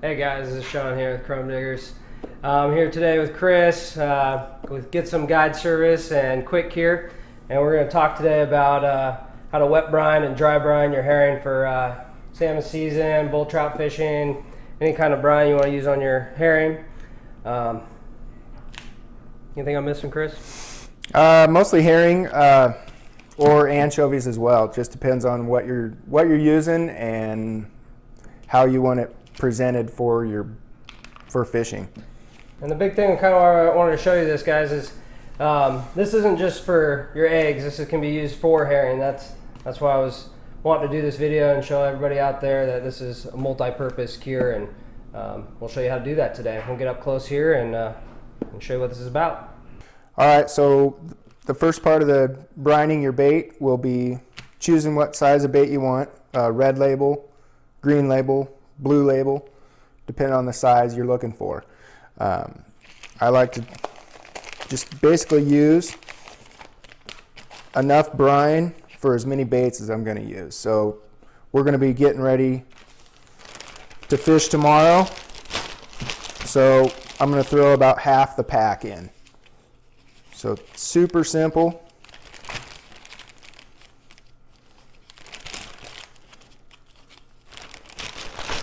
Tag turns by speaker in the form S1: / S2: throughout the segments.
S1: Hey guys, this is Sean here with Chrome Diggers. I'm here today with Chris with Get Some Guide Service and Quick Cure, and we're going to talk today about how to wet brine and dry brine your herring for salmon season, bull trout fishing, any kind of brine you want to use on your herring. Anything I'm missing, Chris?
S2: Mostly herring or anchovies as well. It just depends on what you're using and how you want it presented for fishing. And
S1: the big thing, kind of why I wanted to show you this, guys, is this isn't just for your eggs. This can be used for herring. That's why I was wanting to do this video and show everybody out there that this is a multi-purpose cure, and we'll show you how to do that today. We'll get up close here and show you what this is about.
S2: All right, so the first part of the brining your bait will be choosing what size of bait you want. Red label, green label, blue label, depending on the size you're looking for. I like to just basically use enough brine for as many baits as I'm going to use. So we're going to be getting ready to fish tomorrow, so I'm going to throw about half the pack in. So super simple.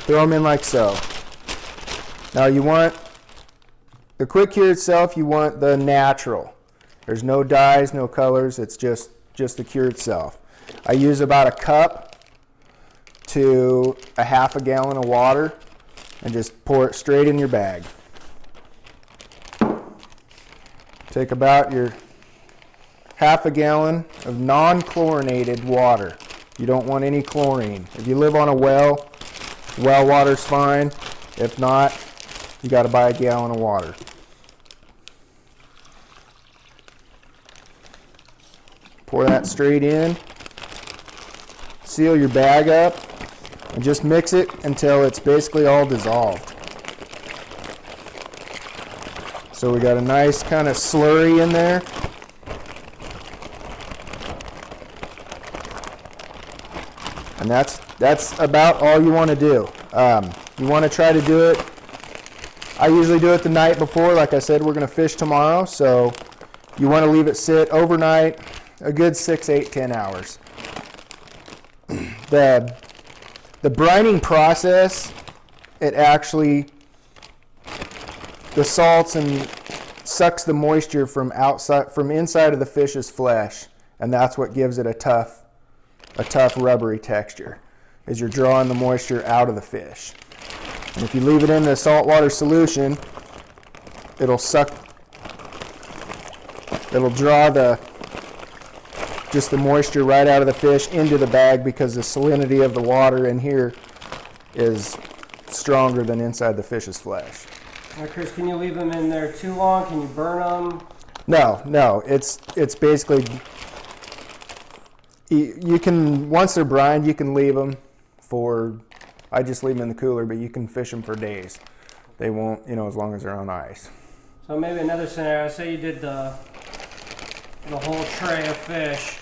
S2: Throw them in like so. Now you want the Quick Cure itself, you want the natural. There's no dyes, no colors, it's just the cure itself. I use about a cup to a half a gallon of water and just pour it straight in your bag. Take about your half a gallon of non-chlorinated water. You don't want any chlorine. If you live on a well water's fine. If not, you got to buy a gallon of water. Pour that straight in. Seal your bag up and just mix it until it's basically all dissolved. So we got a nice kind of slurry in there. And that's about all you want to do. You want to try to do it. I usually do it the night before. Like I said, we're going to fish tomorrow, so you want to leave it sit overnight, a good 6, 8, 10 hours. The brining process, it actually, the salts and sucks the moisture from inside of the fish's flesh, and that's what gives it a tough rubbery texture, is you're drawing the moisture out of the fish. And if you leave it in the saltwater solution, it'll draw just the moisture right out of the fish into the bag, because the salinity of the water in here is stronger than inside the fish's flesh.
S1: Now, Chris, can you leave them in there too long? Can you burn them?
S2: No, it's basically, you can, once they're brined, you can leave them for, I just leave them in the cooler, but you can fish them for days. They won't, as long as they're on ice.
S1: So maybe another scenario, say you did the whole tray of fish.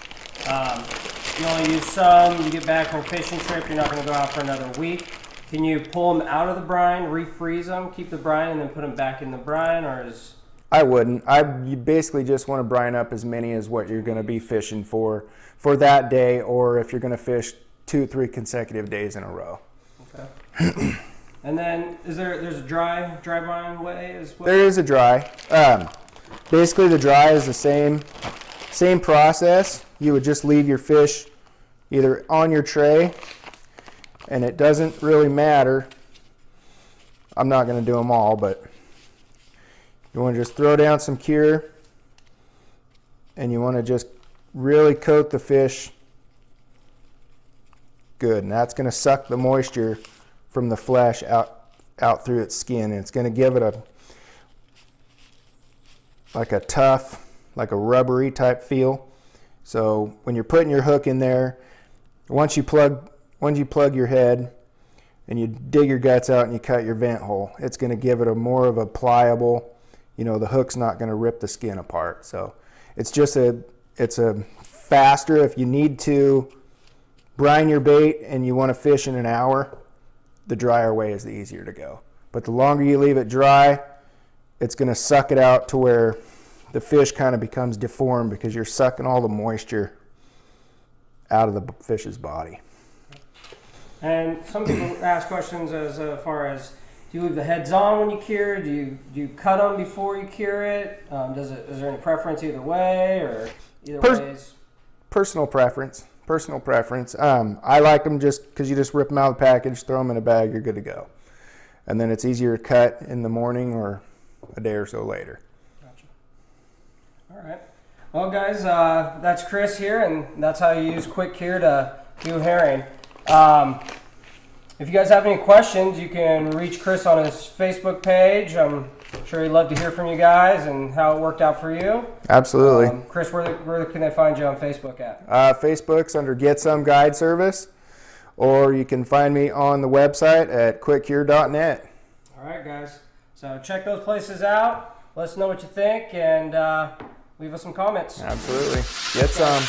S1: You only use some, you get back from a fishing trip, you're not going to go out for another week. Can you pull them out of the brine, refreeze them, keep the brine, and then put them back in the brine, or is...
S2: I wouldn't. You basically just want to brine up as many as what you're going to be fishing for that day, or if you're going to fish 2, 3 consecutive days in a row.
S1: Okay. And then there's a dry brine way as well?
S2: There is a dry. Basically the dry is the same process. You would just leave your fish either on your tray, and it doesn't really matter. I'm not going to do them all, but you want to just throw down some cure, and you want to just really coat the fish good, and that's going to suck the moisture from the flesh out through its skin, and it's going to give it a tough, like a rubbery type feel. So when you're putting your hook in there, once you plug your head and you dig your guts out and you cut your vent hole, it's going to give it a more of a pliable, the hook's not going to rip the skin apart. So it's a faster, if you need to brine your bait and you want to fish in an hour, the drier way is the easier to go. But the longer you leave it dry, it's going to suck it out to where the fish kind of becomes deformed because you're sucking all the moisture out of the fish's body.
S1: And some people ask questions as far as, do you leave the heads on when you cure? Do you cut them before you cure it? Is there any preference either way, or either ways?
S2: Personal preference. I like them just because you just rip them out of the package, throw them in a bag, you're good to go. And then it's easier to cut in the morning or a day or so later.
S1: Gotcha. All right. Well, guys, that's Chris here, and that's how you use Quick Cure to do herring. If you guys have any questions, you can reach Chris on his Facebook page. I'm sure he'd love to hear from you guys and how it worked out for you.
S2: Absolutely.
S1: Chris, where can they find you on Facebook at?
S2: Facebook's under Get Some Guide Service, or you can find me on the website at quickcure.net.
S1: All right, guys. So check those places out. Let us know what you think, and leave us some comments.
S2: Absolutely. Get some.